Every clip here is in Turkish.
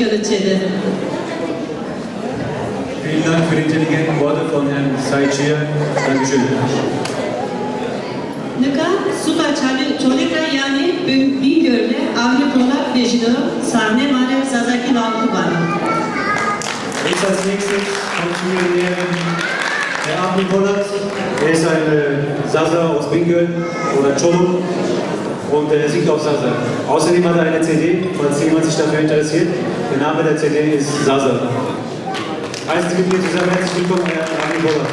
Kılıçeli. Vielen Dank für die intelligenten Worte von Herrn Sayçı'ya. Dankeschön. Nika Suba Çolika yani Bingöl'le Avni Polat Bejdo sahne Mare Sazaki Valkubana. Jetzt als nächstes kommt zu mir der Avni Polat. Er ist ein Sasa aus Bingöl oder Çoluk und er singt auf Sasa. Außerdem hat er eine CD, falls jemand sich dafür interessiert. Der Name der CD ist Sasa. Heißt, mit mir zusammen herzlich willkommen, Herr Avni Polat.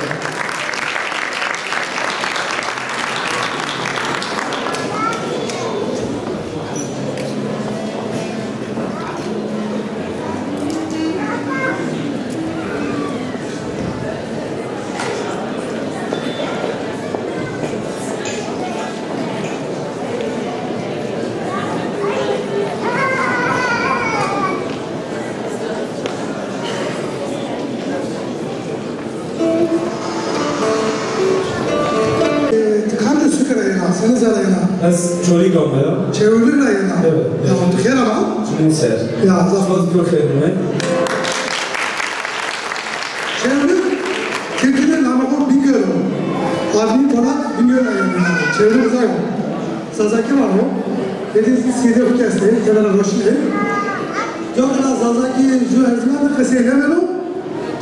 از چوری گامبیا چوری راینا یا تو خیره ما چون سر یا زفاز تو خیره من چوری کیکیده نامو بینگرو آدمی پولات بینگر راینا چوری بزایم سازاکی مارو یکی سیده خوکسته کنار روشنه جو کلا سازاکی جو هزمان کسی نمیلو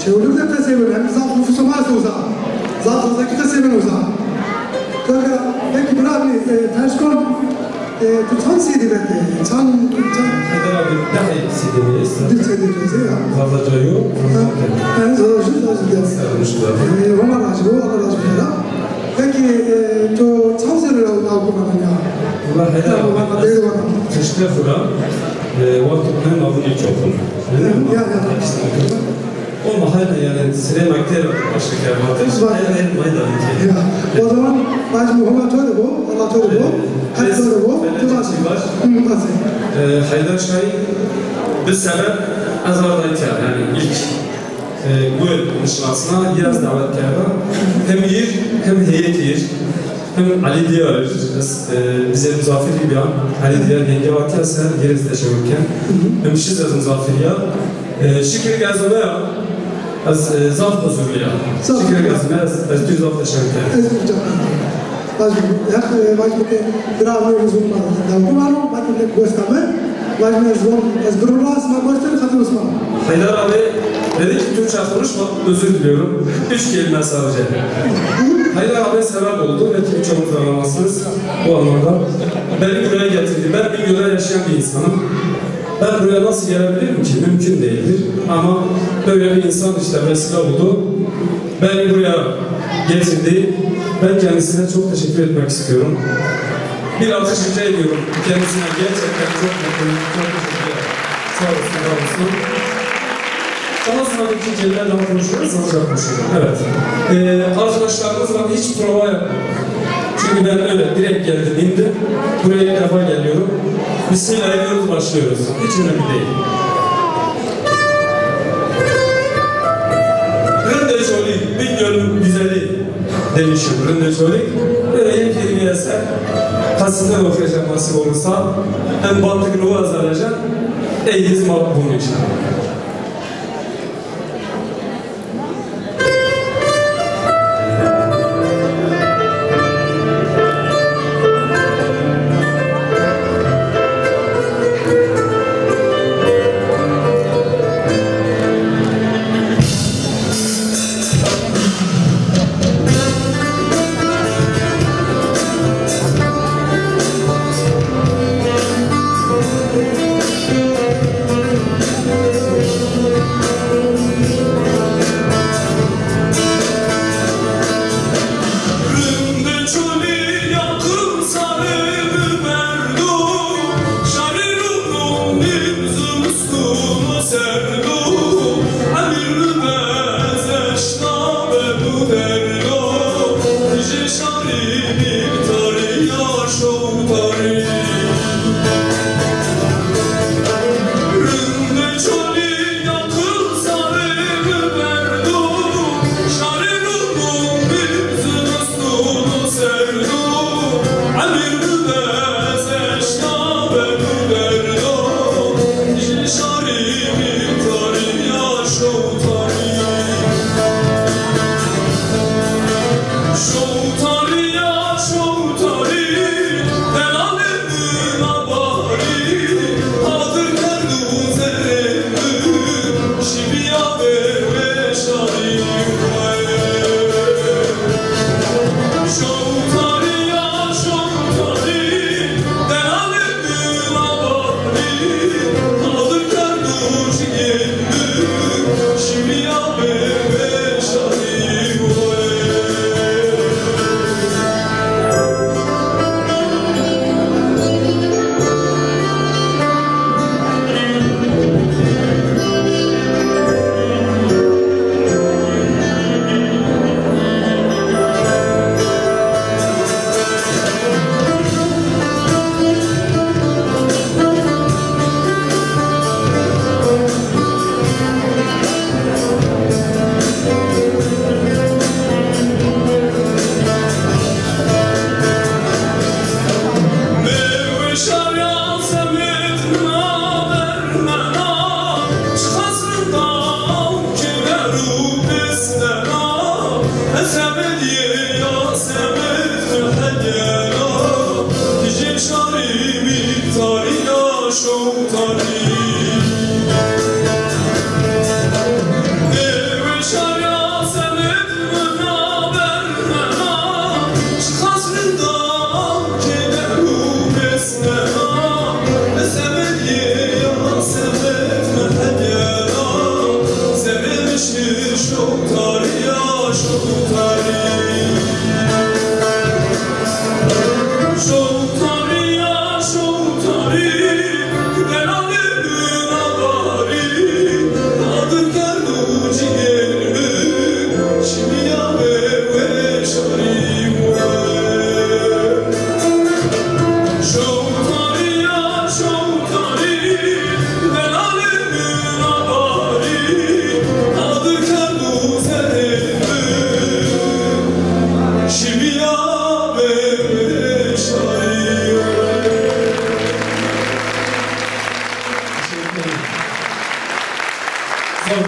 چوری ده کسی نمیلو زاف نفسما سوزا زاف سازاکی کسی نمیلوزا Kanka, peki bravo, ters kon, tutan CD bende, tan. Haydar abi daha iyi CD miyiz? Bir CD bize ya. Fazlaca yok. En zor şey lazım. Roman acı, o Allah razı olsun. Peki, to tan zırhlı algılanan ya. Valla Haydar abi, kışta fıra, vaktinden avını çokun. Ya. O mahalle yani sinemakter başka kıyafetler. Hayır, maydanı ki. O zaman Bacı Muhammed öyle bu, Allah öyle bu, Haydar öyle bu, Tıvası var. Haydar Şahin bir sebep Azerbaycan yani ilk bu nişansına biraz davet kârda. Hem yer, hem heyet yer, hem Ali Diyar bize muzafir gibi an. Ali Diyar yenge vakası yeriz teşekkürken. Hem şiz muzafir ya. Şükür gazmaya az zaf bozuluyor. Şükür gazmaya az düz zaf teşekkür. Bacı bravo uzun var. Davumano, bacı gösterme. Bacı zbrullas ma göster katılsma. Haydar abi dedi ki Türkçe konuşma, özür diliyorum. 3 kelime sadece. Haydar abi sebep oldu. Belki birçoğunuz anlamazsınız bu anlamda. Beni buraya getirdi. Ben bir yöre yaşayan bir insanım. Ben buraya nasıl gelebilirim ki? Mümkün değildir. Ama böyle bir insan işte vesile oldu. Beni buraya getirdi. Ben kendisine çok teşekkür etmek istiyorum. Bir alkış rica ediyorum. Kendisine gerçekten çok mutluyum. Çok teşekkür ederim. Sağ olsun, sağ olsun. Daha sonra bir kelimeler daha konuşuyoruz, sonra konuşuyoruz. Evet. Arkadaşlarımızla hiç prova yapmadık. Çünkü ben öyle direkt geldim, indim. Buraya ilk defa geliyorum. Bismillahirrahmanirrahim başlıyoruz. Hiç önemli değil. Rende Çoli, Bingöl'ün güzeli demişim. Rende Çoli. Böyle yepyeni bir eser. Kasım'dan okuyacağım nasip olursa. Hem Battık Ruhu azalacak. Eydiz Makbun için.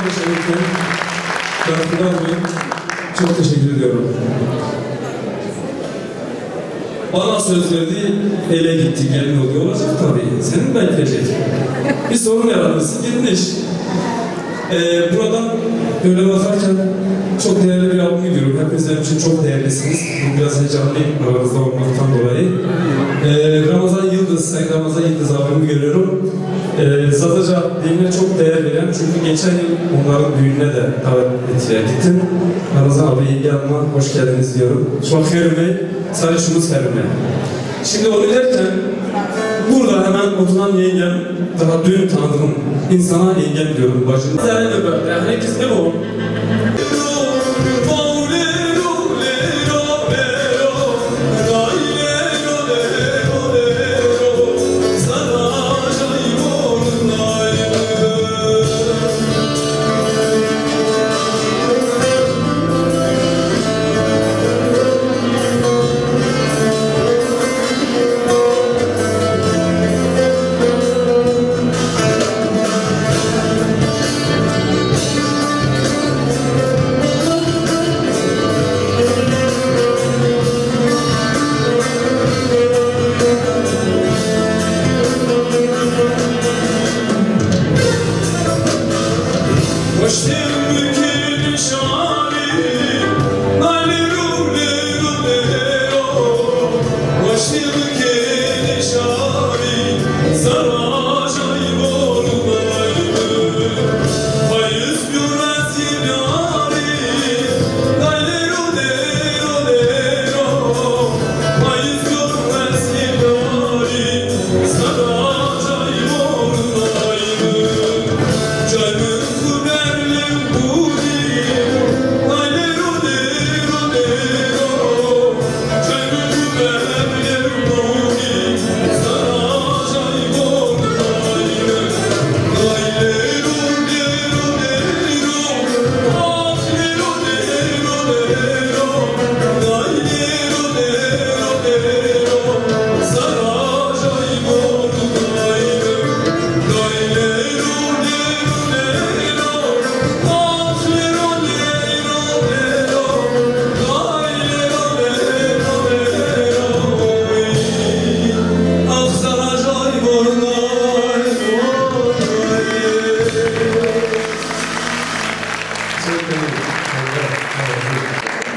teşekkür ederim. Çok teşekkür ediyorum. Bana söz verdi, ele gitti, gelin oluyor. Olacak tabii. Senin bekleyecek. Bir sorun yaratırsın, gitmiş. Buradan böyle bakarken çok değerli bir albüm gidiyorum. Hepiniz benim için çok değerlisiniz. Biraz heyecanlıyım aranızda olmaktan dolayı. Ramazan Yıldız, Sayın Ramazan Yıldız abimi görüyorum. Zazaca diline çok değer veren, çünkü geçen yıl onların düğününe de davetliye gittim. Ramazan abi yanıma hoş geldiniz diyorum. Çok Bey, sadece şunu sevinme. Şimdi onu derken, burada hemen oturan yengem, daha dün tanıdığım insana yengem diyorum, bacım. Zerre de böyle, yani herkes ne bu?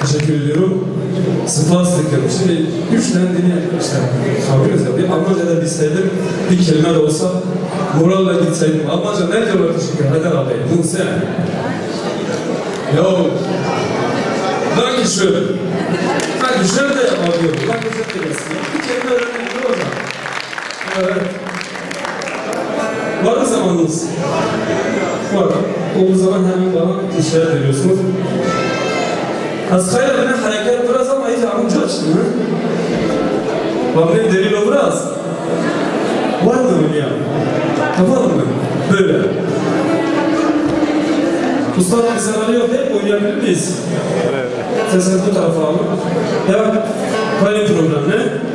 Teşekkür ediyorum. Spastik'im. Şimdi güçlendiğini işte kavruyoruz ya. Bir Almanca'da bilseydim, bir kelime de olsa moralla gitseydim. Almanca ne diyorlar teşekkür eder abi? Musa. Yo. Dankeschön. Dankeschön de alıyorum. Dankeschön de gelsin. Bir kelime öğrenmek ne olacak? Evet. Var mı zamanınız? Var. Olduğu zaman hemen bana işaret veriyorsunuz. Askayla beni hareket biraz ama hiç amca açtım ha? Babamın delil o biraz. Var mı öyle ya? Yapalım mı? Böyle. Ustad bir senaryo yok, hep oynayabilir miyiz? Sesini bu tarafa alın. Ya, böyle program ne?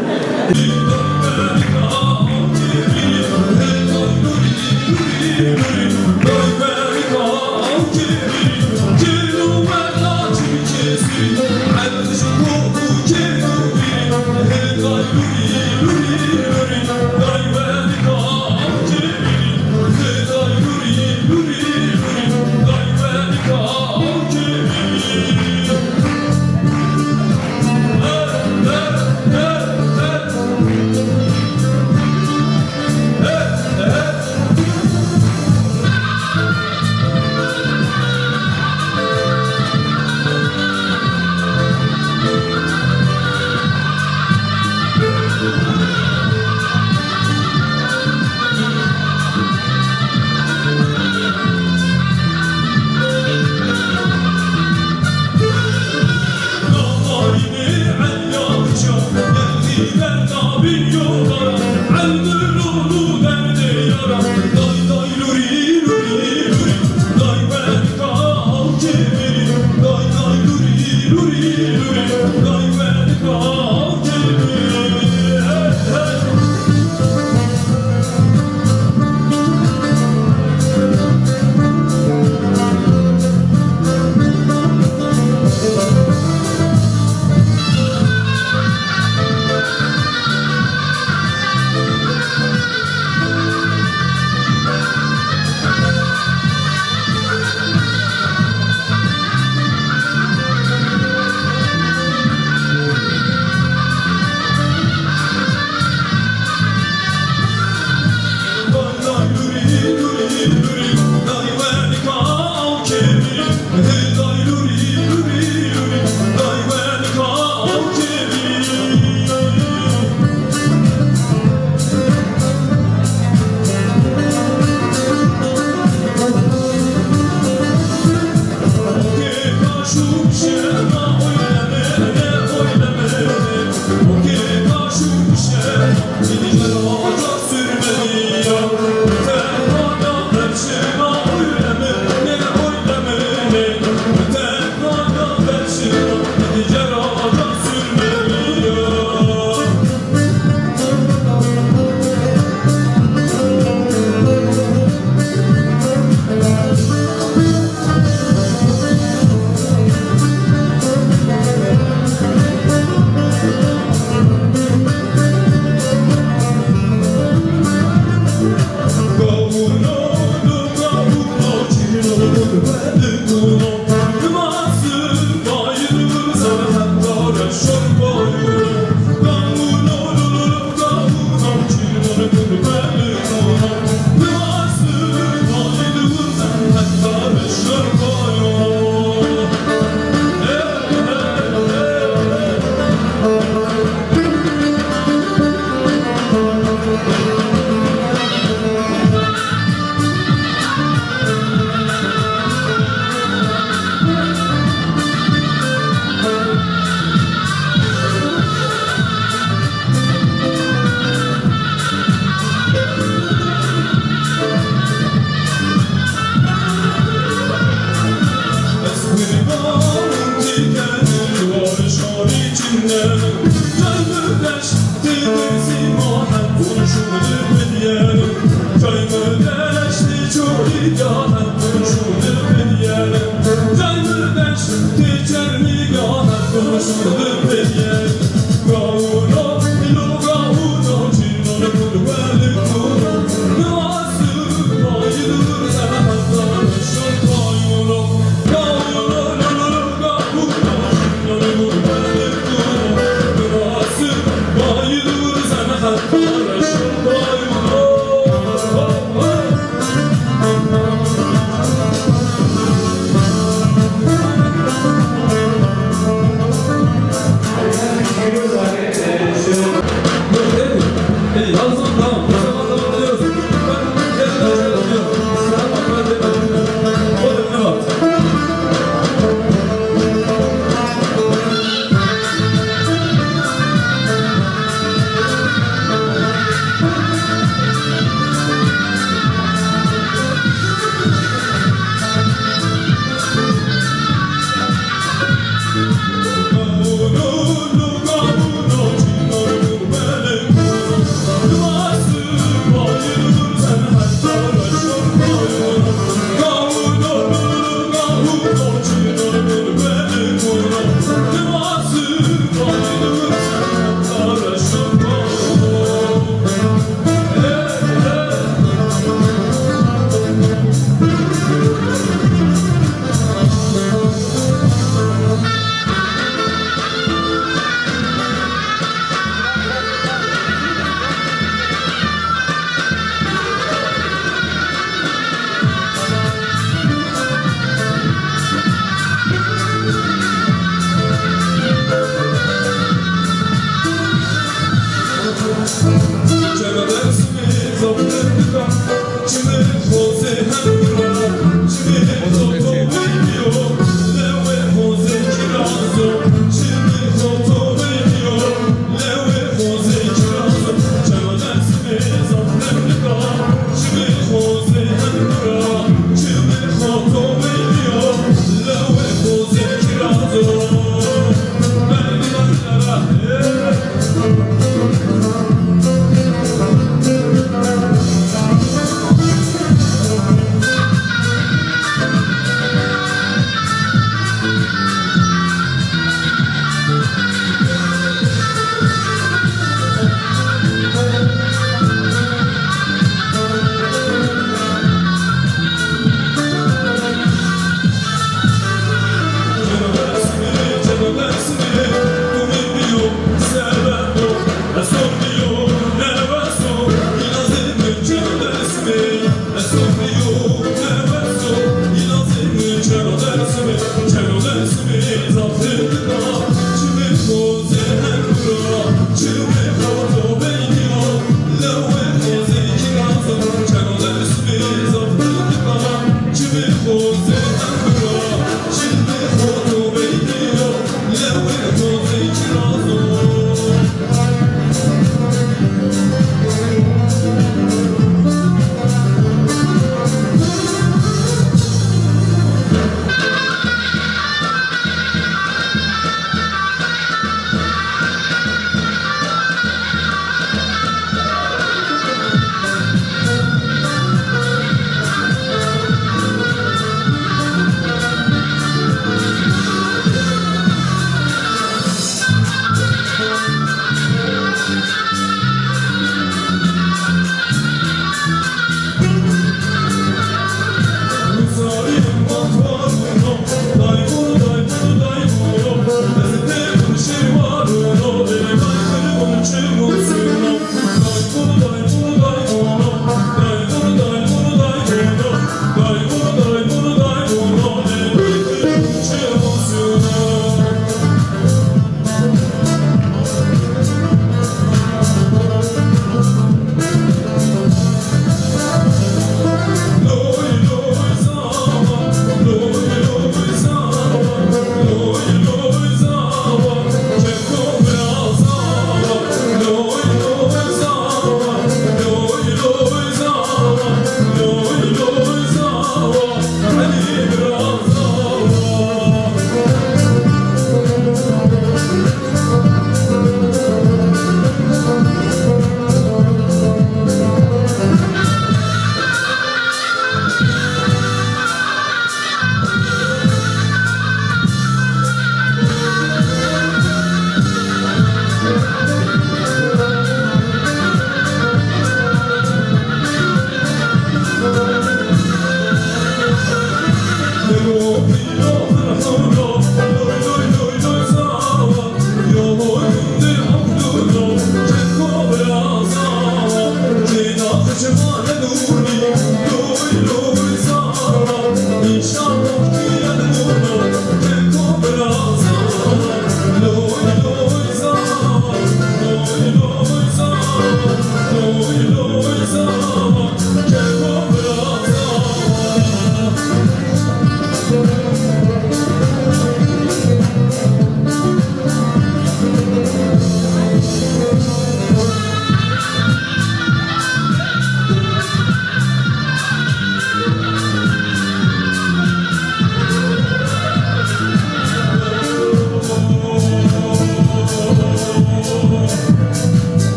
Thank you.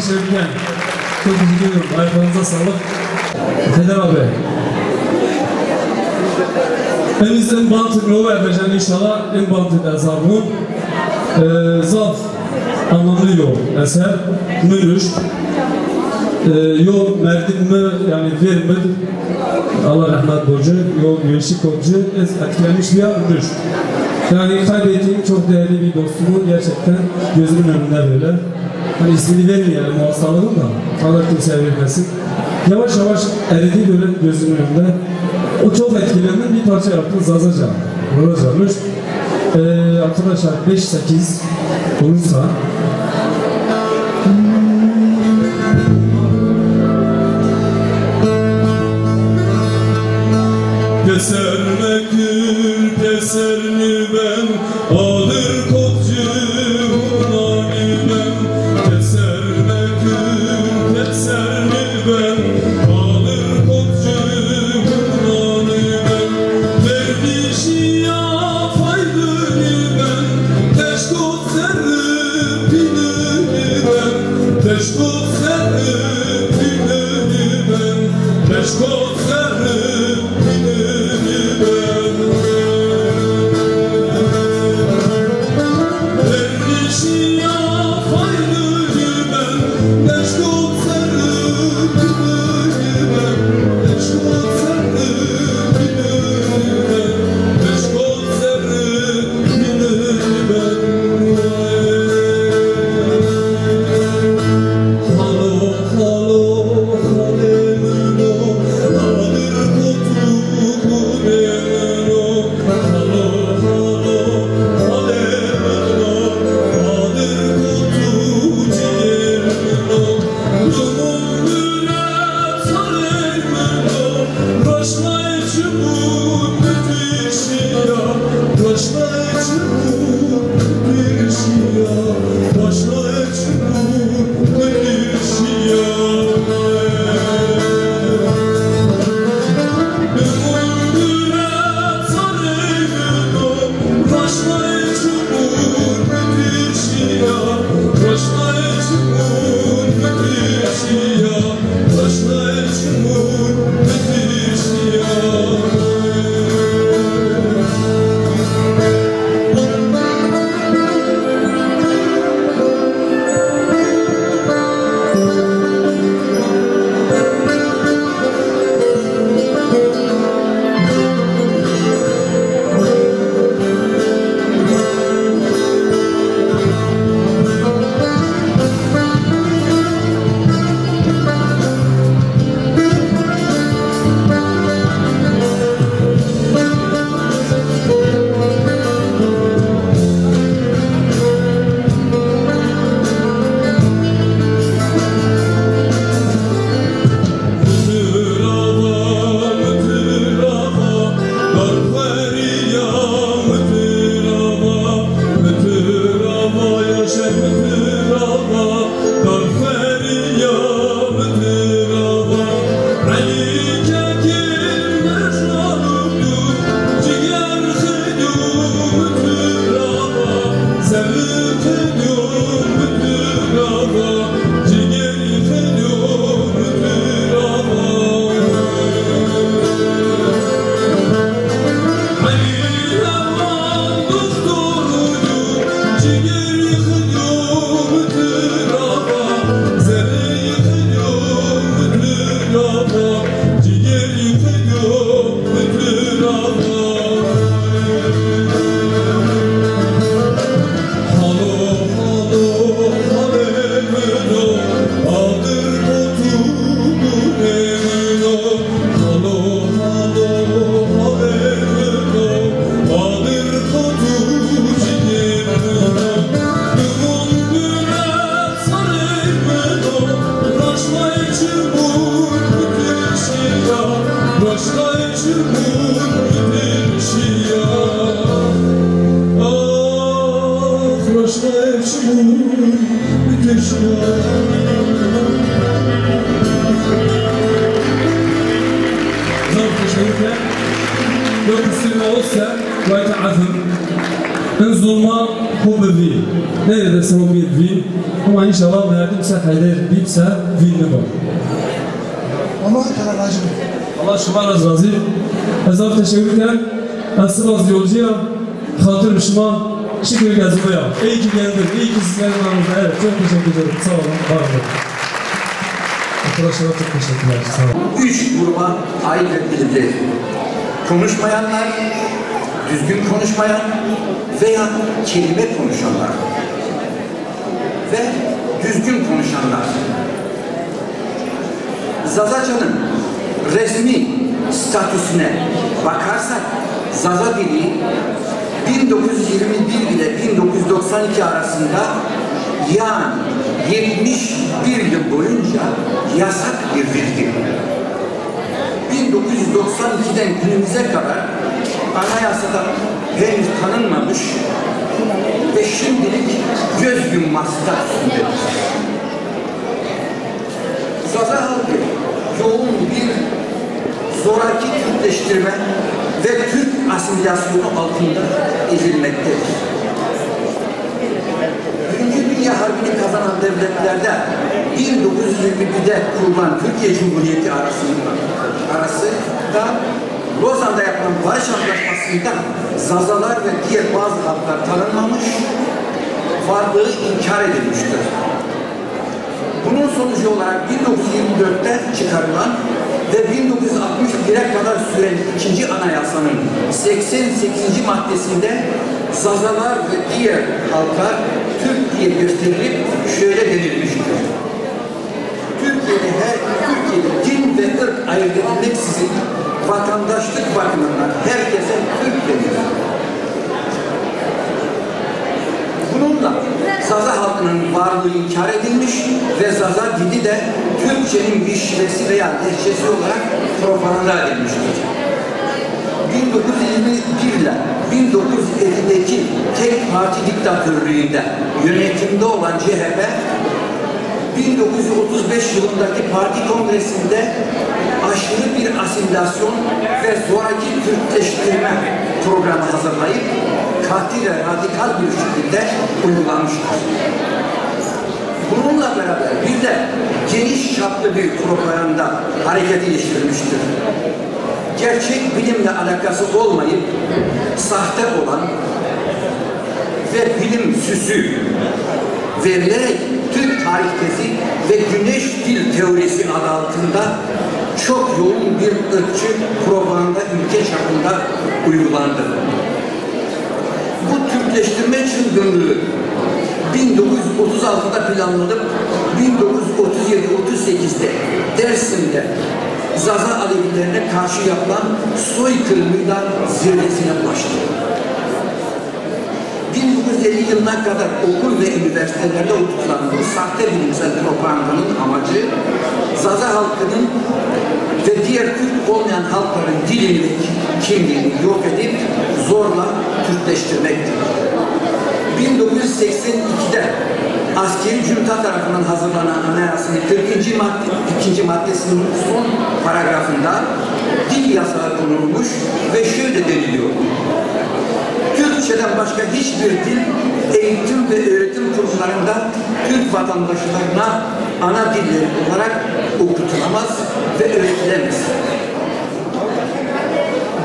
sevgiler. Çok teşekkür ediyorum. Ayaklarınıza sağlık. Feder abi. Elimizden bantı nova yapacağım inşallah. En bantı da zabun. Zaf anlamlı yol. Eser. Mürüş. Yol merdinme yani vermedi. Allah rahmet borcu. Yol güneşlik borcu. Etkilenmiş bir mürüş. Yani kaybettiğim çok değerli bir dostumu gerçekten gözümün önünde böyle. Hani ismini vermiyor yani bu hastalığın da. Allah kimseye vermesin. Yavaş yavaş eridi böyle gözümün önünde. O çok etkilendim, bir parça yaptım Zazaca. Rozamış. Arkadaşlar 5-8 olursa Keserme gül, keserli ben, alır kotcuğuna gülem. Keserme gül, keserli ben, alır kotcuğuna gülem. Dervişi ya faydını ben, teşkot serrip pinini ben, teşkot serrip pinini ben, teşkot serrip pinini ben. Allah şuma razı razı. Ezaf teşekkürler. Asıl az yolcuya, hatır Müslüman, şükür gezmeye. İyi ki geldin, iyi ki siz geldin aramızda. Evet, çok teşekkür ederim. Sağ olun, var olun. Arkadaşlara çok teşekkürler, sağ olun. 3 gruba ayrılabilir. Konuşmayanlar, düzgün konuşmayan veya kelime konuşanlar ve düzgün konuşanlar. Zazaca'nın resmi statüsüne bakarsak Zaza dili 1921 ile 1992 arasında yani 71 yıl boyunca yasak bir dildi. 1992'den günümüze kadar anayasada henüz tanınmamış ve şimdilik göz yumması statüsündedir. Zaza halkı yoğun bir zoraki Türkleştirme ve Türk asimilasyonu altında ezilmektedir. Birinci Dünya Harbi'ni kazanan devletlerde 1921'de kurulan Türkiye Cumhuriyeti arasında Lozan'da yapılan barış antlaşmasında Zazalar ve diğer bazı halklar tanınmamış, varlığı inkar edilmiştir. Bunun sonucu olarak 1924'te çıkarılan ve 1961'e kadar süren 2. Anayasanın 88. maddesinde Zazalar ve diğer halklar Türk diye gösterilip şöyle denilmiştir. Türkiye'de din ve ırk ayırt edilmeksizin vatandaşlık bakımından herkese Türk denir. Bununla Zaza halkının varlığı inkar edilmiş ve Zaza dili de Türkçenin bir şivesi veya lehçesi olarak propaganda edilmiştir. 1921 ile 1950'deki parti diktatörlüğünde yönetimde olan CHP 1935 yılındaki parti kongresinde aşırı bir asimilasyon ve zoraki Türkleştirme programı hazırlayıp katı ve radikal bir şekilde uygulamışlar. Bununla beraber bir de geniş çaplı bir propaganda hareketi geçirmiştir. Gerçek bilimle alakası olmayıp sahte olan ve bilim süsü verilerek Türk tarih tezi ve güneş dil teorisi adı altında çok yoğun bir ırkçı propaganda ülke çapında uygulandı. Bu Türkleştirme çılgınlığı 1936'da planlanıp 1937-38'de Dersim'de Zaza Alevilerine karşı yapılan soykırımıyla zirvesine ulaştı. 1950 yılına kadar okul ve üniversitelerde okutulan bu sahte bilimsel propagandanın amacı Zaza halkının ve diğer Türk olmayan halkların dilini ve kimliğini yok edip zorla Türkleştirmektir. 1982'de askeri junta tarafından hazırlanan anayasının 42. maddesinin son paragrafında dil yasağı konulmuş ve şöyle deniliyor. Türkçeden başka hiçbir dil eğitim ve öğretim kurumlarında Türk vatandaşlarına ana dilleri olarak okutulamaz ve öğretilemez.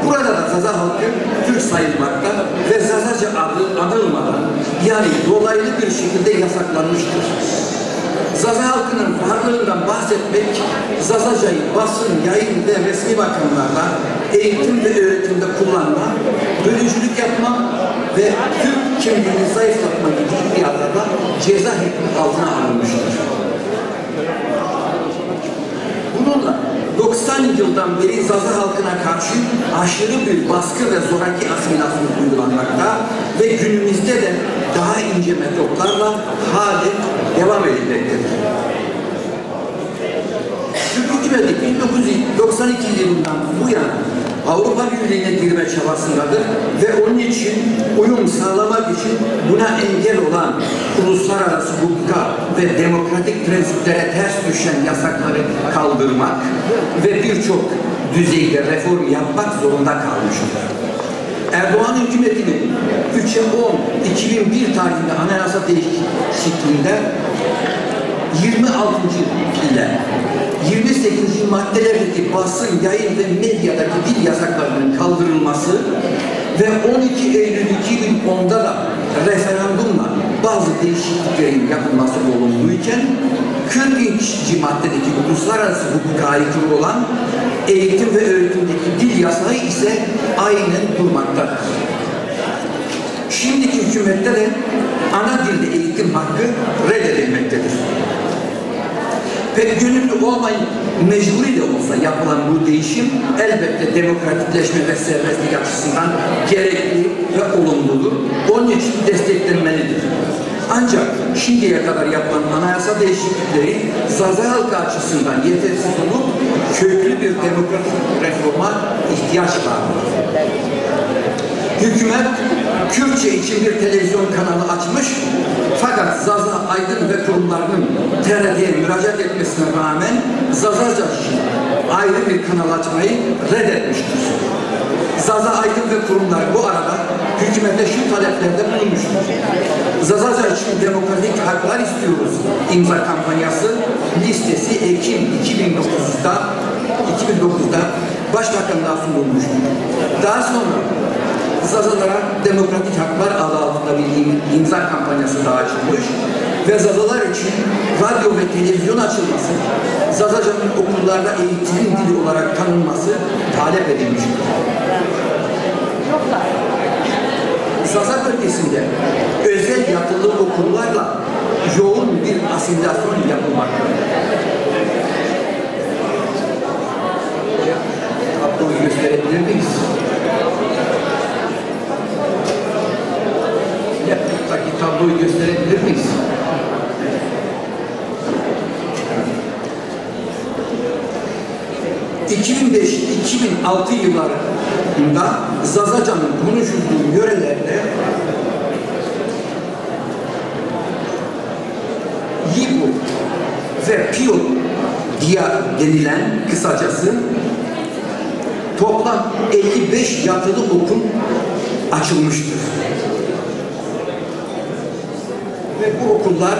Burada da Zaza halkı Türk sayılmakta ve Zazaca adı anılmadan yani dolaylı bir şekilde yasaklanmıştır. Zaza halkının varlığından bahsetmek, Zazacayı basın, yayın ve resmi makamlarda eğitim ve öğretimde kullanma, bölücülük yapma ve Türk kimliğini zayıflatma gibi iddialarla ceza hükmü altına alınmıştır. Bununla 90 yıldan beri Zaza halkına karşı aşırı bir baskı ve zoraki asimilasyon uygulanmakta ve günümüzde de daha ince metotlarla halen devam edilmektedir. Türk hükümeti 1992 yılından bu yana Avrupa Birliği'ne girme çabasındadır ve onun için uyum sağlamak için buna engel olan uluslararası hukuka ve demokratik prensiplere ters düşen yasakları kaldırmak ve birçok düzeyde reform yapmak zorunda kalmıştır. Erdoğan hükümetinin 3'e 10 2001 tarihinde anayasa değişikliğinde 26. ile 28. maddelerdeki basın, yayın ve medyadaki dil yasaklarının kaldırılması ve 12 Eylül 2010'da da referandumla bazı değişikliklerin yapılması olumluyken 40. maddedeki uluslararası hukuka aykırı olan eğitim ve öğretimdeki dil yasağı ise aynen durmaktadır. Şimdiki hükümette de ana dilde eğitim hakkı reddedilmektedir. Pek gönüllü olmayın, mecburi de olsa yapılan bu değişim elbette demokratikleşme ve serbestlik açısından gerekli ve olumludur. Onun için desteklenmelidir. Ancak şimdiye kadar yapılan anayasa değişiklikleri Zaza halkı açısından yetersiz olup köklü bir demokratik reforma ihtiyaç vardır. Hükümet Kürtçe için bir televizyon kanalı açmış fakat Zaza, Aydın ve kurumlarının TRT'ye müracaat etmesine rağmen Zazaca için ayrı bir kanal açmayı reddetmiştir. Zaza, Aydın ve kurumlar bu arada hükümete şu taleplerde bulunmuştur. Zazaca için demokratik haklar istiyoruz imza kampanyası listesi Ekim 2009'da Başbakanlığa sunulmuştur. Daha sonra Zazalara demokratik haklar adı altında bir imza kampanyası daha açılmış ve Zazalar için radyo ve televizyon açılması, Zazaca'nın okullarda eğitim dili olarak tanınması talep edilmiştir. Zaza bölgesinde özel yatılı okullarla yoğun bir asimilasyon yapılmaktadır. Tabloyu gösterebilir miyiz? Buradaki tabloyu gösterebilir miyiz? ...2005-2006 yıllarında Zazaca'nın konuşulduğu yörelerde ve PİO diye denilen kısacası toplam 55 yatılı okul açılmıştır. Ve bu okullar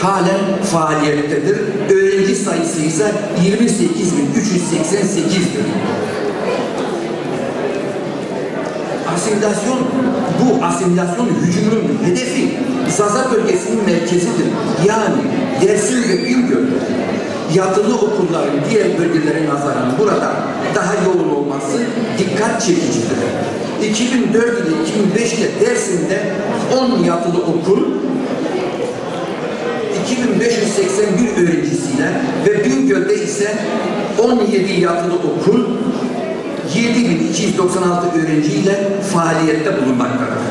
halen faaliyettedir. Öğrenci sayısı ise 28.388'dir. Asimilasyon, bu asimilasyon hücumunun hedefi Zaza bölgesinin merkezidir. Yani Dersim ve Bingöl yatılı okulların diğer bölgelere nazaran burada daha yoğun olması dikkat çekicidir. 2004 ile 2005 ile Dersim'de 10 yatılı okul 2581 öğrencisiyle ve Bingöl'de ise 17 yatılı okul 7296 öğrenciyle faaliyette bulunmaktadır.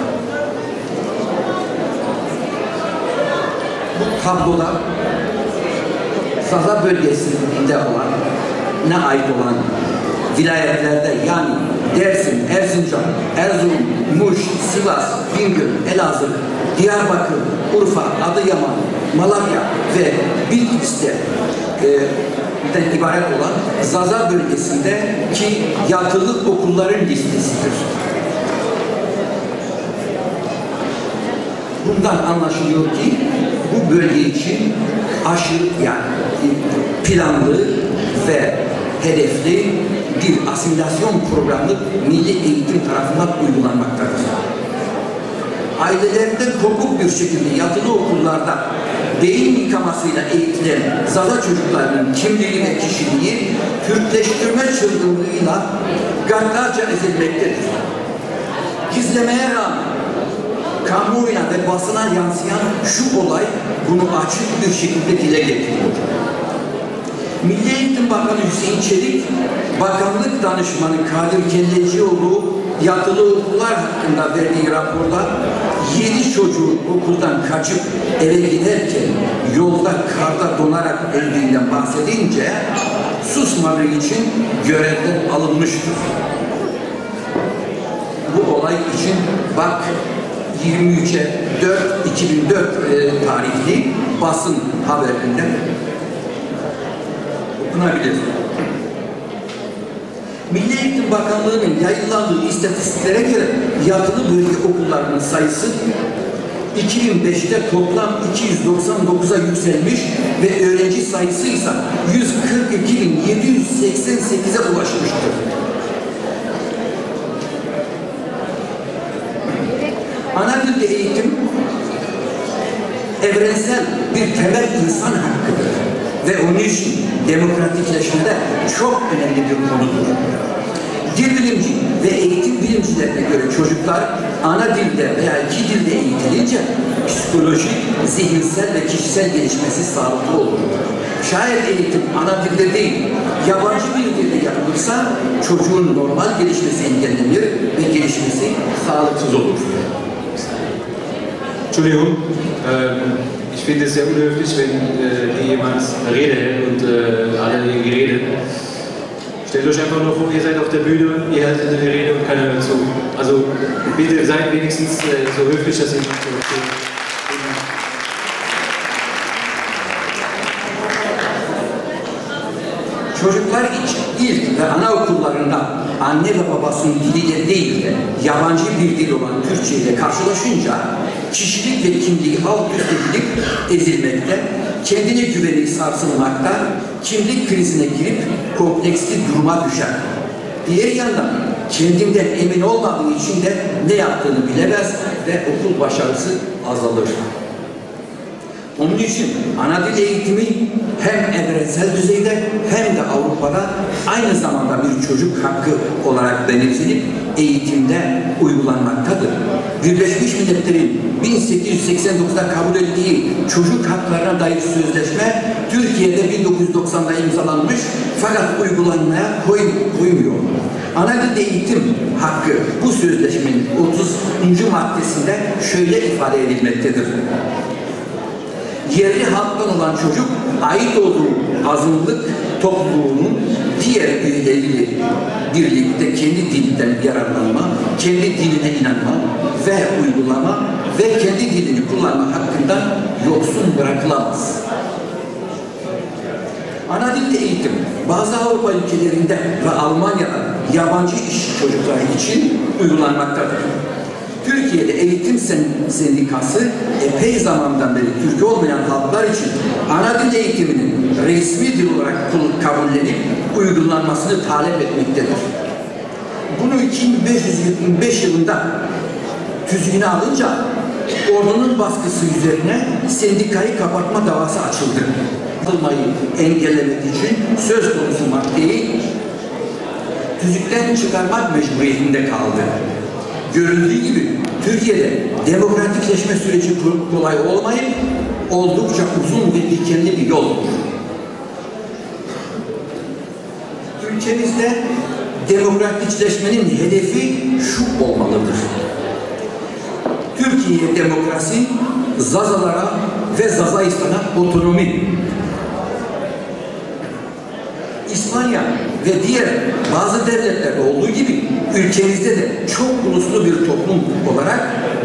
Bu tabloda Zaza bölgesinde olan, ne ait olan vilayetlerde yani Dersim, Erzincan, Erzurum, Muş, Sivas, Bingöl, Elazığ, Diyarbakır, Urfa, Adıyaman, Malatya ve Bitlis'te ibaret olan Zaza bölgesindeki yatılı okulların listesidir. Bundan anlaşılıyor ki bu bölge için aşırı yani planlı ve hedefli bir asimilasyon programı Milli Eğitim tarafından uygulanmaktadır. Ailelerinden kopuk bir şekilde yatılı okullarda beyin yıkamasıyla eğitilen Zaza çocuklarının kimliği ve kişiliği Türkleştirme çılgınlığıyla gaddarca ezilmektedir. Gizlemeye rağmen kamuoyuna ve basına yansıyan şu olay bunu açık bir şekilde dile getiriyor. Milli Eğitim Bakanı Hüseyin Çelik, Bakanlık Danışmanı Kadir Kellecioğlu yatılı okullar hakkında verdiği raporda 7 çocuğun okuldan kaçıp eve giderken yolda karda donarak öldüğünden bahsedince susmadığı için görevden alınmıştır. Bu olay için bak 23'e 4-2004 tarihli basın haberinde okunabilir. Milli Eğitim Bakanlığı'nın yayınladığı istatistiklere göre yatılı bölge okullarının sayısı 2005'te toplam 299'a yükselmiş ve öğrenci sayısı ise 142.788'e ulaşmıştır. Ana dilde eğitim evrensel bir temel insan hakkıdır ve onun için demokratikleşmede çok önemli bir konudur. Dil bilimci ve eğitim bilimcilerine göre çocuklar ana dilde veya iki dilde eğitilince psikolojik, zihinsel ve kişisel gelişmesi sağlıklı olur. Şayet eğitim ana dilde değil, yabancı bir dilde yapılırsa çocuğun normal gelişmesi engellenir ve gelişmesi sağlıksız olur. Entschuldigung, ich finde es sehr unhöflich, wenn hier jemand Rede hält und alle irgendwie reden. Stellt euch einfach nur vor, ihr seid auf der Bühne, ihr haltet eine Rede und keiner hört zu. Also bitte seid wenigstens so höflich, dass ihr nicht so Çocuklar için ilk ve anaokullarında anne ve babasının diliyle değil de yabancı bir dil olan Türkçe ile karşılaşınca kişilik ve kimliği alt üst edilip ezilmekte, kendine güveni sarsılmakta, kimlik krizine girip kompleksli duruma düşer. Diğer yandan kendinden emin olmadığı için de ne yaptığını bilemez ve okul başarısı azalır. Onun için ana dil eğitimi hem evrensel düzeyde hem de Avrupa'da aynı zamanda bir çocuk hakkı olarak benimsenip eğitimde uygulanmaktadır. Birleşmiş Milletler'in 1889'da kabul ettiği çocuk haklarına dair sözleşme Türkiye'de 1990'da imzalanmış fakat uygulanmaya koymuyor. Ana dilde eğitim hakkı bu sözleşmenin 30. maddesinde şöyle ifade edilmektedir. Yerli halktan olan çocuk ait olduğu azınlık topluluğunun diğer üyeleriyle birlikte kendi dilinden yararlanma, kendi diline inanma ve uygulama ve kendi dilini kullanma hakkından yoksun bırakılamaz. Ana dilde eğitim bazı Avrupa ülkelerinde ve Almanya'da yabancı iş çocukları için uygulanmaktadır. Türkiye'de Eğitim Sendikası epey zamandan beri Türk olmayan halklar için ana dil eğitiminin resmi dil olarak kabullenip uygulanmasını talep etmektedir. Bunu 2525 yılında tüzüğüne alınca ordunun baskısı üzerine sendikayı kapatma davası açıldı. Yapılmayı engellemek için söz konusu maddeyi tüzükten çıkarmak mecburiyetinde kaldı. Görüldüğü gibi Türkiye'de demokratikleşme süreci kolay olmayıp oldukça uzun ve dikenli bir yoldur. Ülkemizde demokratikleşmenin hedefi şu olmalıdır. Türkiye demokrasi, Zazalara ve Zazaistan'a otonomi, İspanya ve diğer bazı devletlerde olduğu gibi ülkemizde de çok uluslu bir toplum olarak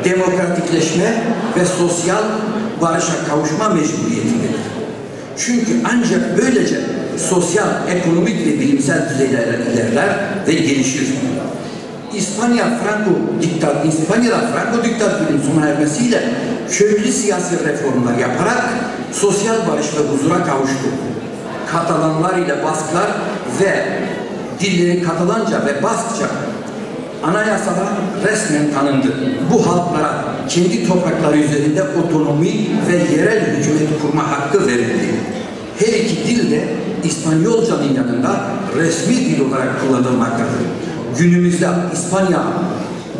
demokratikleşme ve sosyal barışa kavuşma mecburiyetindedir. Çünkü ancak böylece sosyal, ekonomik ve bilimsel düzeylere ilerler ve gelişir. İspanya'da Franco diktatörünün sona ermesiyle köklü siyasi reformlar yaparak sosyal barış ve huzura kavuştu. Katalanlar ile Basklar ve dilleri Katalanca ve Baskça anayasada resmen tanındı. Bu halklara kendi toprakları üzerinde otonomi ve yerel hükümet kurma hakkı verildi. Her iki dil de İspanyolcanın yanında resmi dil olarak kullanılmaktadır. Günümüzde İspanya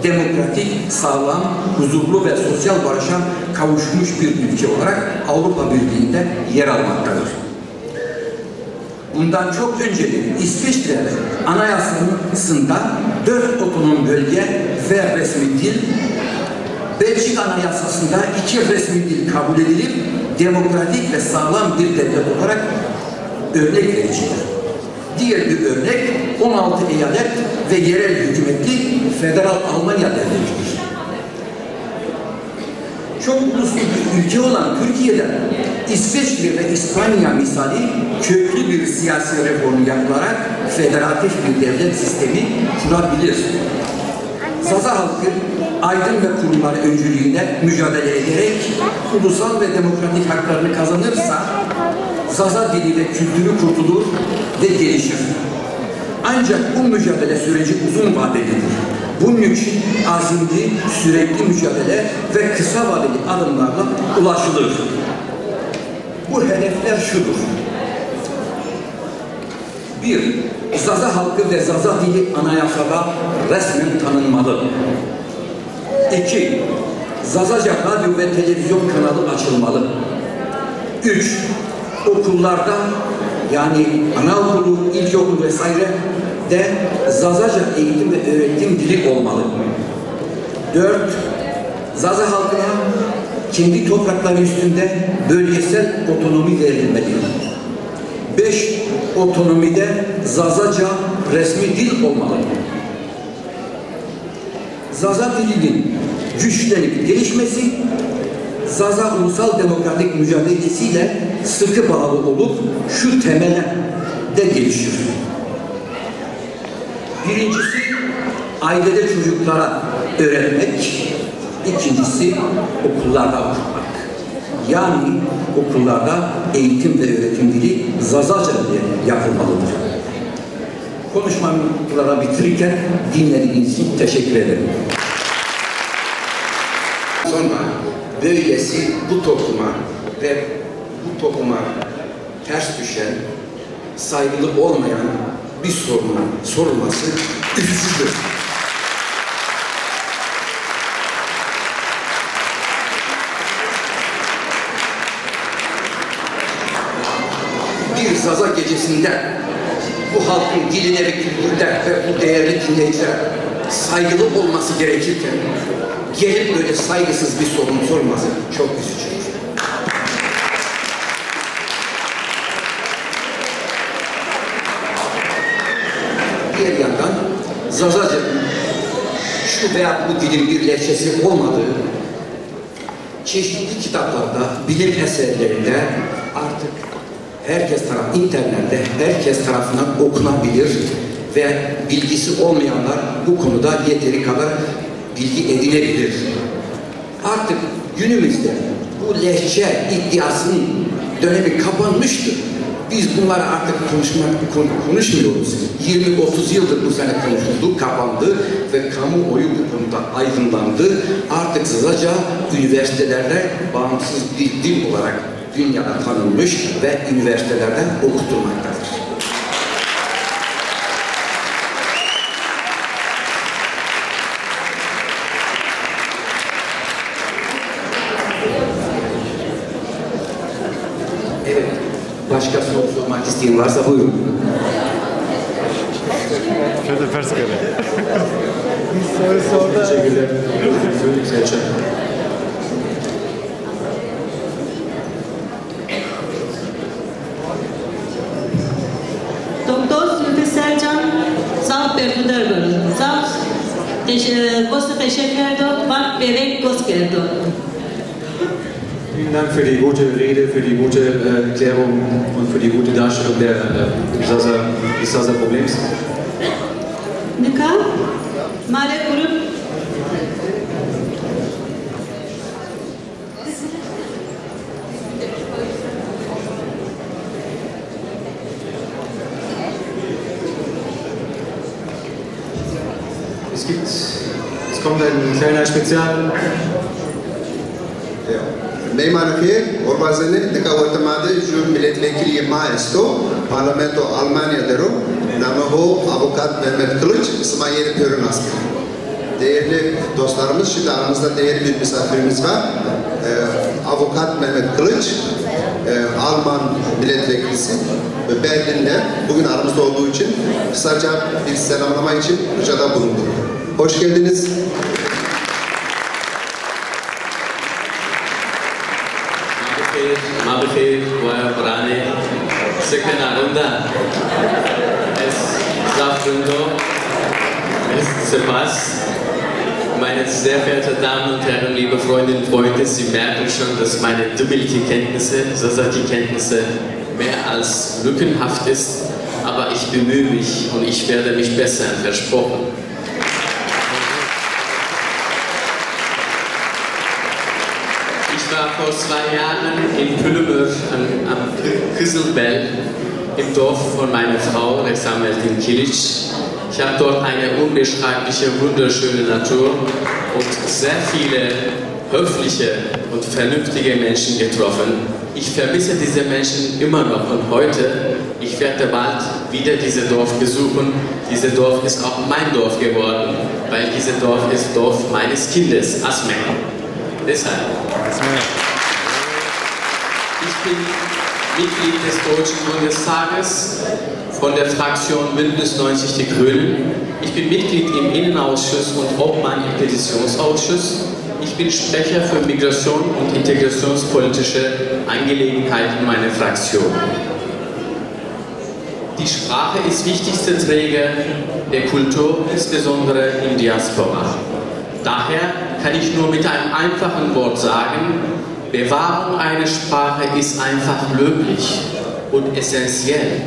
demokratik, sağlam, huzurlu ve sosyal barışa kavuşmuş bir ülke olarak Avrupa Birliği'nde yer almaktadır. Bundan çok önce İsviçre Anayasası'nda 4 otonom bölge ve resmi dil, Belçik Anayasası'nda 2 resmi dil kabul edilip demokratik ve sağlam bir devlet olarak örnek vericidir. Diğer bir örnek 16 eyalet ve yerel hükümetli Federal Almanya Devleti'dir. Çok uluslu bir ülke olan Türkiye'de İsviçre ve İspanya misali köklü bir siyasi reform yapılarak federatif bir devlet sistemi kurabilir. Zaza halkı aydın ve kurumlar öncülüğünde mücadele ederek ulusal ve demokratik haklarını kazanırsa Zaza dili ve kültürü kurtulur ve gelişir. Ancak bu mücadele süreci uzun vadelidir. Bunun için azimli, sürekli mücadele ve kısa vadeli adımlarla ulaşılır. Bu hedefler şudur. 1. Zaza halkı ve Zaza dili anayasada resmen tanınmalı. 2. Zazaca radyo ve televizyon kanalı açılmalı. 3. Okullarda yani anaokulu, ilkokul vesaire de Zazaca eğitim ve öğretim dili olmalı. 4. Zaza halkına kendi toprakları üstünde bölgesel otonomi verilmeli. 5. Otonomide Zazaca resmi dil olmalı. Zaza dilinin güçlenip gelişmesi, Zaza ulusal demokratik mücadelesiyle sıkı bağlı olup şu temele de gelişir. Birincisi, ailede çocuklara öğretmek. İkincisi, okullarda okutmak. Yani okullarda eğitim ve öğretim dili Zazaca diye yapılmalıdır. Konuşmamı burada bitirirken dinlediğiniz için teşekkür ederim. Sonra böylesi bu topluma ve bu topluma ters düşen, saygılı olmayan bir sorunun sorulması üzücüdür. Bir Zaza gecesinde bu halkın diline ve kültürüne ve bu değerli dinleyicilere saygılı olması gerekirken gelip böyle saygısız bir sorun sorması çok üzücüdür. Diğer yandan Zazaca'nın şu veya bu dilin bir lehçesi olmadığı çeşitli kitaplarda, bilim eserlerinde artık internette herkes tarafından okunabilir ve bilgisi olmayanlar bu konuda yeteri kadar bilgi edinebilir. Artık günümüzde bu lehçe iddiasının dönemi kapanmıştır. Biz bunları artık konuşmuyoruz. 20-30 yıldır bu sene konuşuldu, kapandı ve kamuoyu bu konuda aydınlandı. Artık Zaza üniversitelerde bağımsız bir dil olarak dünyada tanınmış ve üniversitelerde okutulmaktadır. Evet, başka soru sormak isteyen varsa buyurun. Şöyle perskele. Teşekkürler. Selçuk. Doktor Zülfü Selcan Zav Berdudar'dır. Zav Kosta teşekkür ederim. Bak bebek kost geldi. Vielen Dank für die gute Rede, für die gute Erklärung und für die gute Darstellung des Zaza-Problems. Nika, Male Grup. Es kommt ein kleiner Spezial. Beymanıkı, Orbazeni, Nika Ortamada, Jür Milletvekili Maesto, Parlamento Almanya'daro, Namaho Avukat Mehmet Kılıç, İsmail Pörünaskı. Değerli dostlarımız, şimdi aramızda değerli bir misafirimiz var. Avukat Mehmet Kılıç, Alman milletvekilisi ve Berlin'de bugün aramızda olduğu için kısaca bir selamlama için ricada bulunduk. Hoş geldiniz. Mabekir ve Brane Sekenarunda es Safrundo es Sepas. Meine sehr verehrten Damen und Herren, liebe Freundinnen und Freunde, Sie merken schon, dass meine Dümmelki-Kenntnisse, Sasaki-Kenntnisse mehr als lückenhaft ist, aber ich bemühe mich und ich werde mich bessern, versprochen. Ich war vor 2 Jahren in Püllemür am Kızılbel im Dorf von meiner Frau, Resameltin Kilic. Ich habe dort eine unbeschreibliche, wunderschöne Natur und sehr viele höfliche und vernünftige Menschen getroffen. Ich vermisse diese Menschen immer noch und heute, ich werde bald wieder dieses Dorf besuchen. Dieses Dorf ist auch mein Dorf geworden, weil dieses Dorf ist Dorf meines Kindes, Asme. Deshalb. Ich bin Mitglied des Deutschen Bundestages von der Fraktion Bündnis 90 Die Grünen. Ich bin Mitglied im Innenausschuss und Obmann im Petitionsausschuss. Ich bin Sprecher für Migration und integrationspolitische Angelegenheiten meiner Fraktion. Die Sprache ist wichtigster Träger der Kultur, insbesondere in Diaspora. Daher kann ich nur mit einem einfachen Wort sagen, Bewahrung einer Sprache ist einfach löblich und essentiell,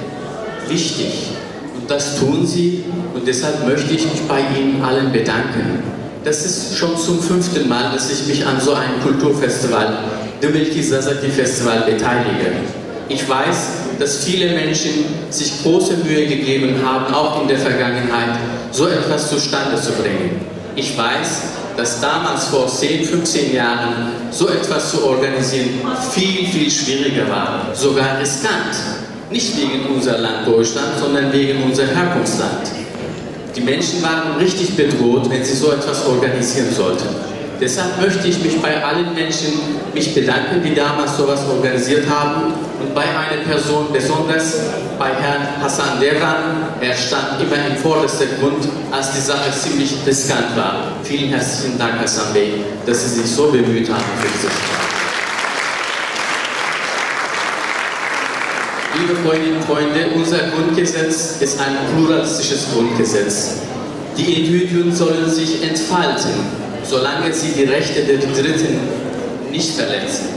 wichtig. Und das tun Sie und deshalb möchte ich mich bei Ihnen allen bedanken. Das ist schon zum 5. Mal, dass ich mich an so einem Kulturfestival, Dümmelki Sasaki Festival, beteilige. Ich weiß, dass viele Menschen sich große Mühe gegeben haben, auch in der Vergangenheit, so etwas zustande zu bringen. Ich weiß, dass damals vor 10, 15 Jahren so etwas zu organisieren viel, viel schwieriger war, sogar riskant. Nicht wegen unser Land Deutschland, sondern wegen unser Herkunftsland. Die Menschen waren richtig bedroht, wenn sie so etwas organisieren sollten. Deshalb möchte ich mich bei allen Menschen bedanken, die damals sowas organisiert haben und bei einer Person, besonders bei Herrn Hasan Devran. Er stand immer im vordersten Grund, als die Sache ziemlich riskant war. Vielen herzlichen Dank, Hasan Bey, dass Sie sich so bemüht haben für diese Sache. Liebe Freundinnen und Freunde, unser Grundgesetz ist ein pluralistisches Grundgesetz. Die Individuen sollen sich entfalten, solange sie die Rechte der Dritten nicht verletzen.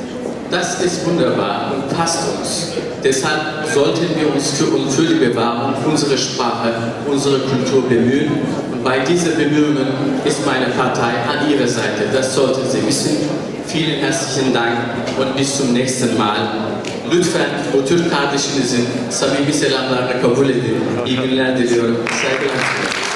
Das ist wunderbar und passt uns. Deshalb sollten wir uns für die Bewahrung unserer Sprache, unserer Kultur bemühen. Und bei diesen Bemühungen ist meine Partei an Ihrer Seite. Das sollten Sie wissen. Vielen herzlichen Dank und bis zum nächsten Mal. Lütfen bu Türk kardeşinizin samimi selamlarını kabul edin. İyi günler diliyorum. Saygılar sunuyorum.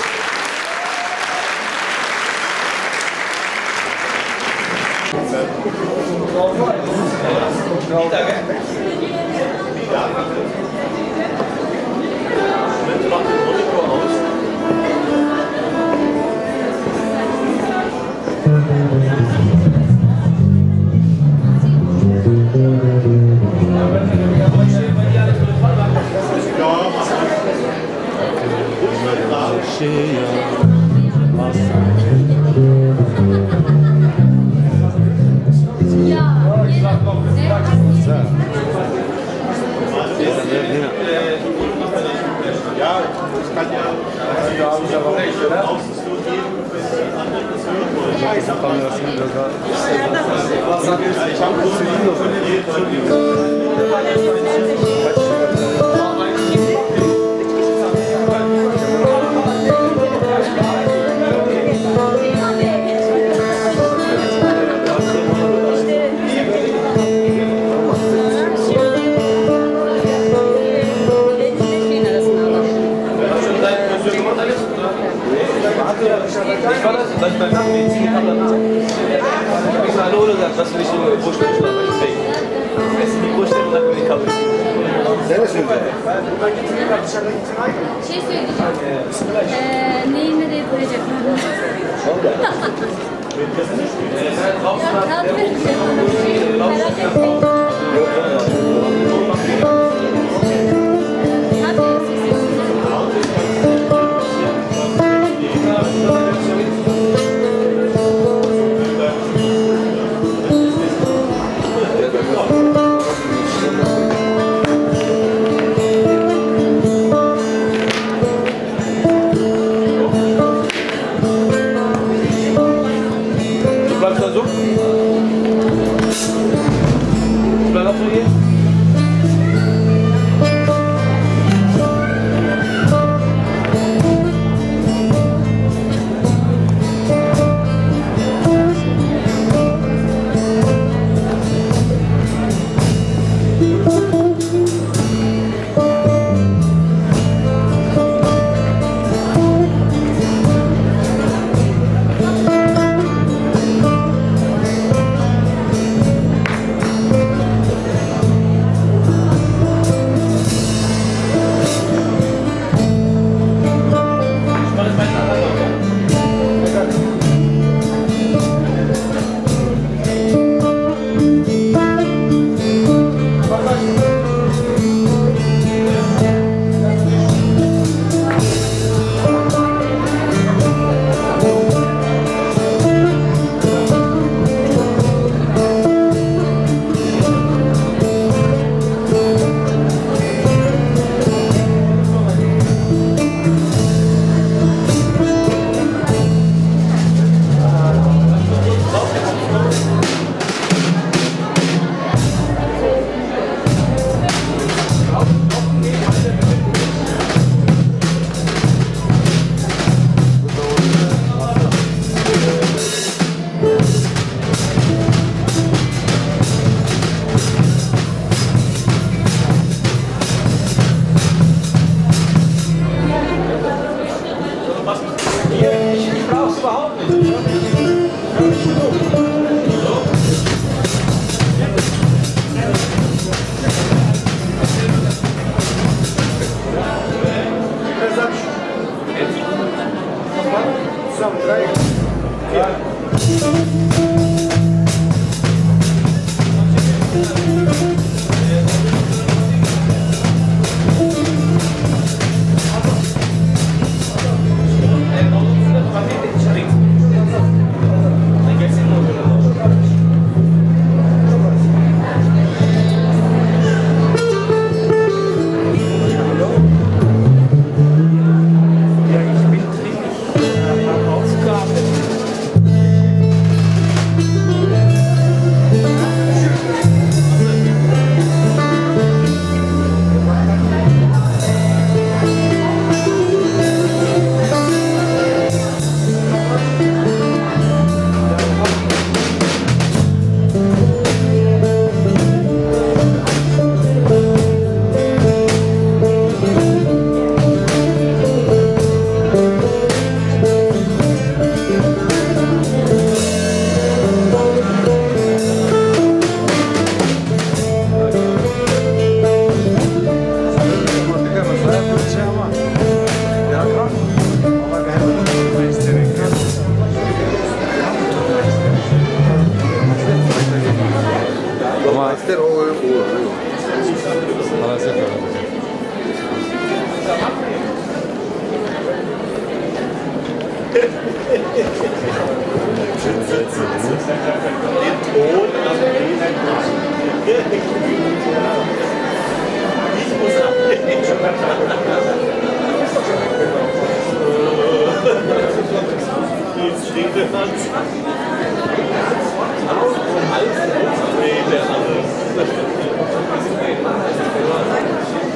Şey söyleyeceğim. Neyimle de yapacaklar? Merak etmeyin. Dexter o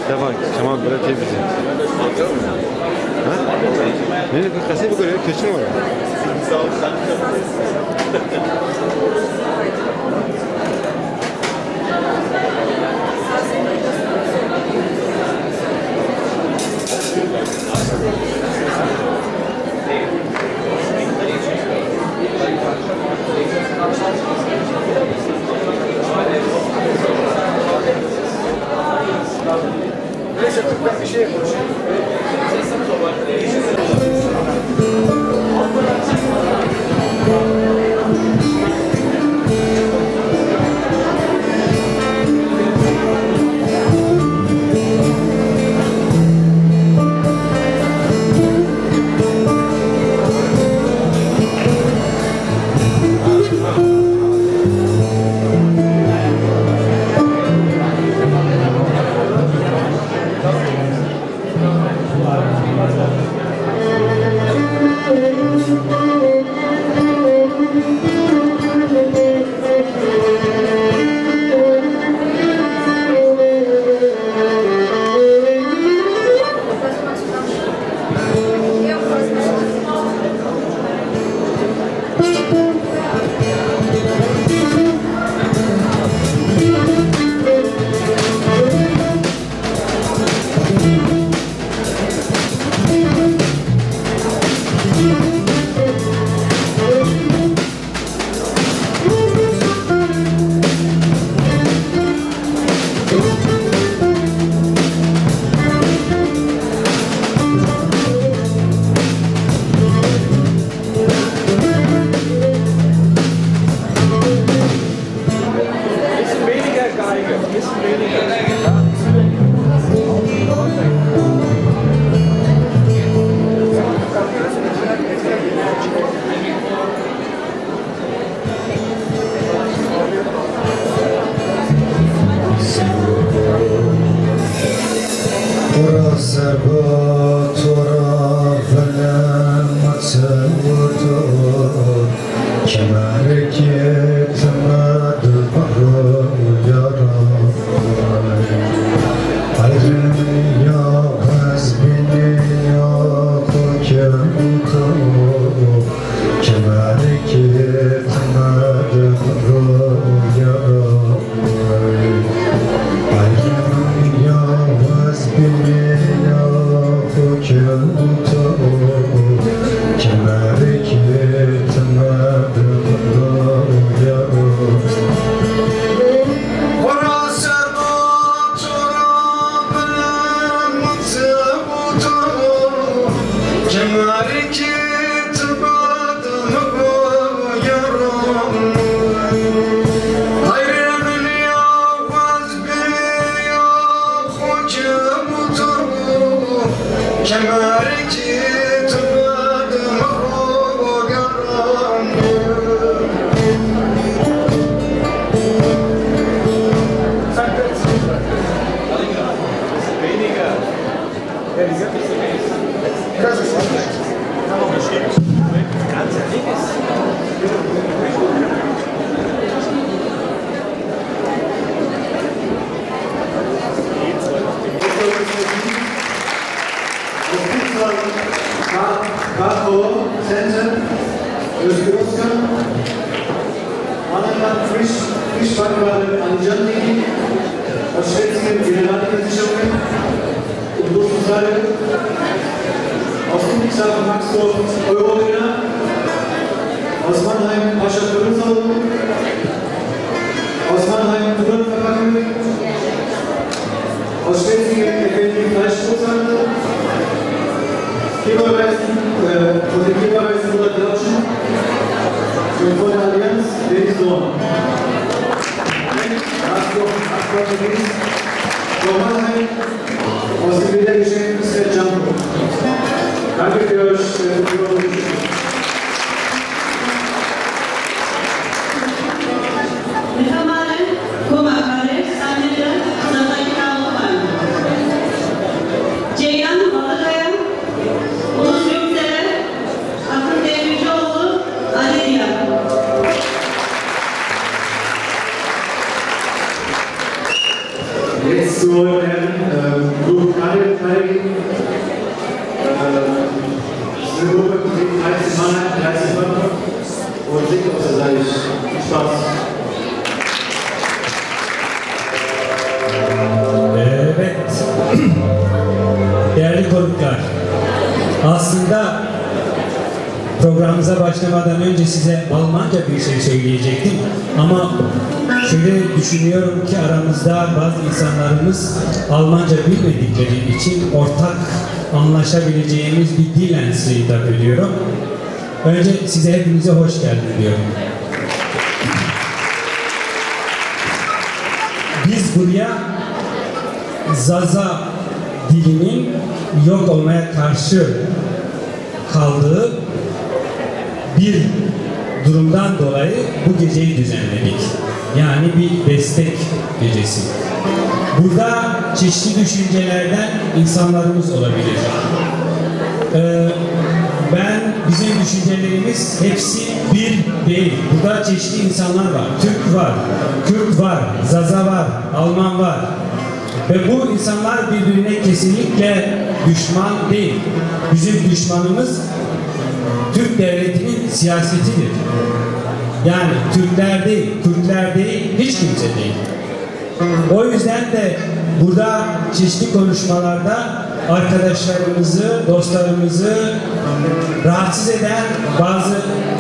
Devam, Kemal böyle tebrik. Ha? Ne? Kasayı bu kadar kesin var. Neyse ben bir şey konuşayım. Thank you. Nochmal aus dem Wiedergeschenk ist der Jumbo. Danke für eure Unterstützung. Mühammad'ın Kumakare sahnede Zazaki Alman. Ceyhan Balıkaya, Ulus Yükselen, Akın Demircioğlu, Aleyya. Jetzt zu Gruppe Kalle zeigen. Diese Gruppe besteht 30 Mann, 30 Mann und singt aus der Seite. Viel Spaß. Evet. Değerli konuklar, aslında programımıza başlamadan önce size Almanca bir şey söyleyecektim ama şöyle düşünüyorum ki aramızda bazı insanlarımız Almanca bilmedikleri için ortak anlaşabileceğimiz bir dil hitap ediyorum. Önce size hepinize hoş geldin diyorum. Biz buraya Zaza dilinin yok olmaya karşı kaldığı bir durumdan dolayı bu geceyi düzenledik. Yani bir destek gecesi. Burada çeşitli düşüncelerden insanlarımız olabilir. Bizim düşüncelerimiz hepsi bir değil. Burada çeşitli insanlar var. Türk var, Kürt var, Zaza var, Alman var. Ve bu insanlar birbirine kesinlikle düşman değil. Bizim düşmanımız Türk devletinin siyasetidir. Yani Türkler değil, Kürtler değil, hiç kimse değil. O yüzden de burada çeşitli konuşmalarda arkadaşlarımızı, dostlarımızı rahatsız eden bazı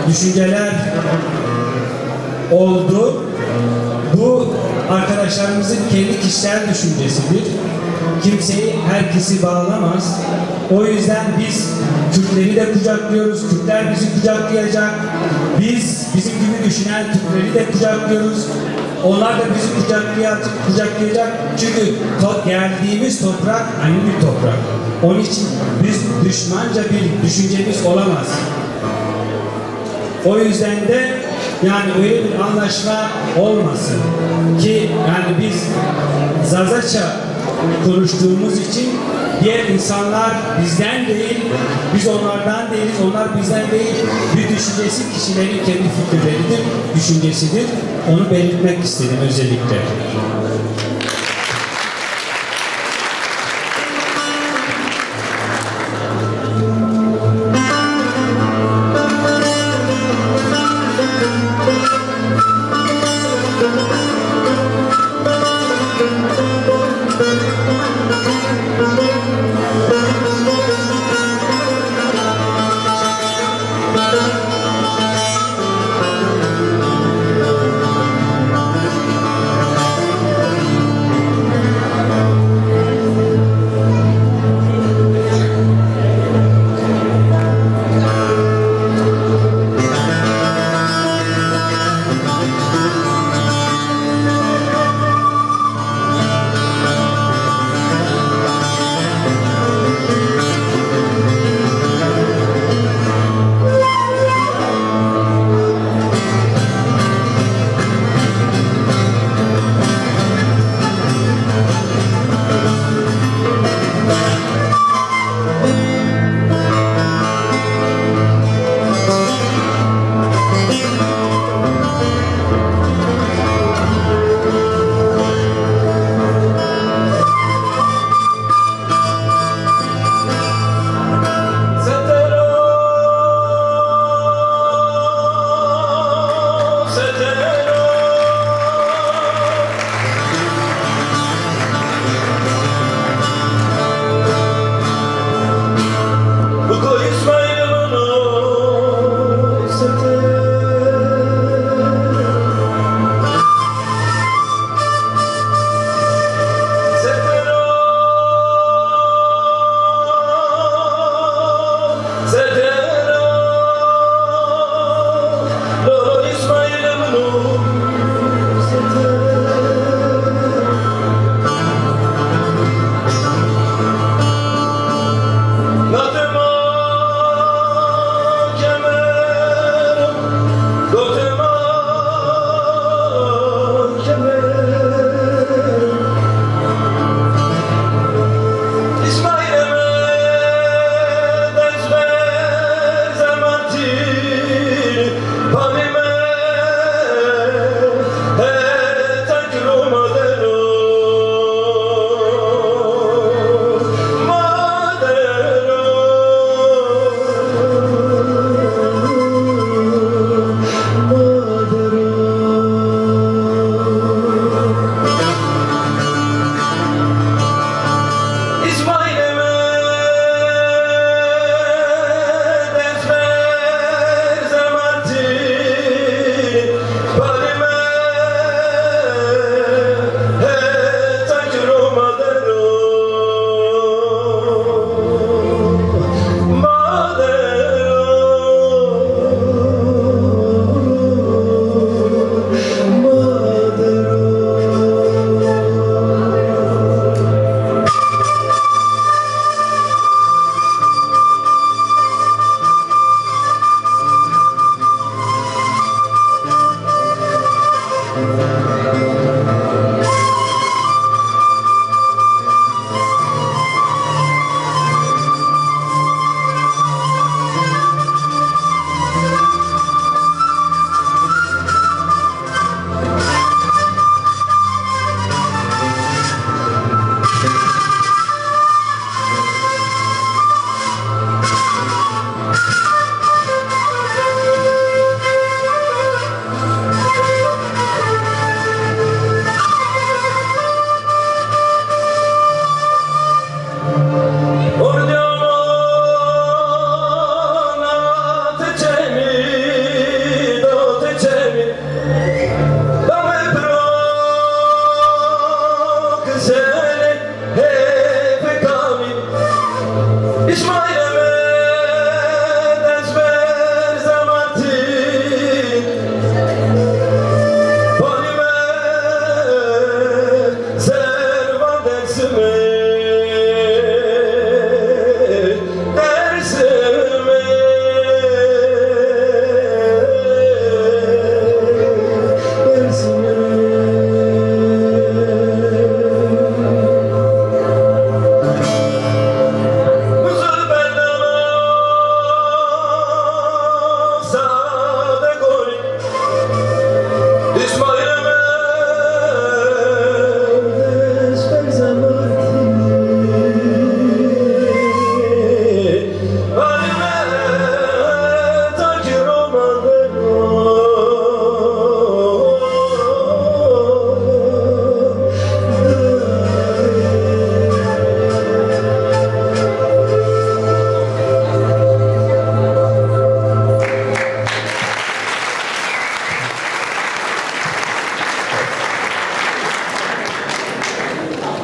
düşünceler oldu. Bu arkadaşlarımızın kendi kişisel düşüncesidir. Kimseyi, herkesi bağlamaz. O yüzden biz Türkleri de kucaklıyoruz, Kürtler bizi kucaklayacak. Biz bizim gibi düşünen Türkleri de kucaklıyoruz. Onlar da bizi kucaklayacak. Çünkü geldiğimiz toprak aynı bir toprak. Onun için biz düşmanca bir düşüncemiz olamaz. O yüzden de yani öyle bir anlaşma olmasın ki yani biz Zazaça konuştuğumuz için diğer insanlar bizden değil, biz onlardan değiliz, onlar bizden değil. Bir düşüncesi kişilerin kendi fikirleridir, düşüncesidir. Onu belirtmek istedim özellikle.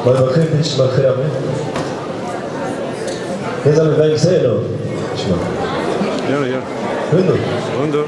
ما بخير ليش ما خير عمي؟ لازم يبقى يسأله شو؟ يلا يلا. عنده.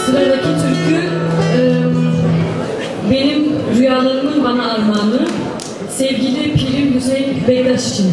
Sıradaki türkü benim rüyalarımın bana armağanı, sevgili Pirim Hüseyin Beydaş için.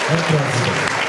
hem Fransızca.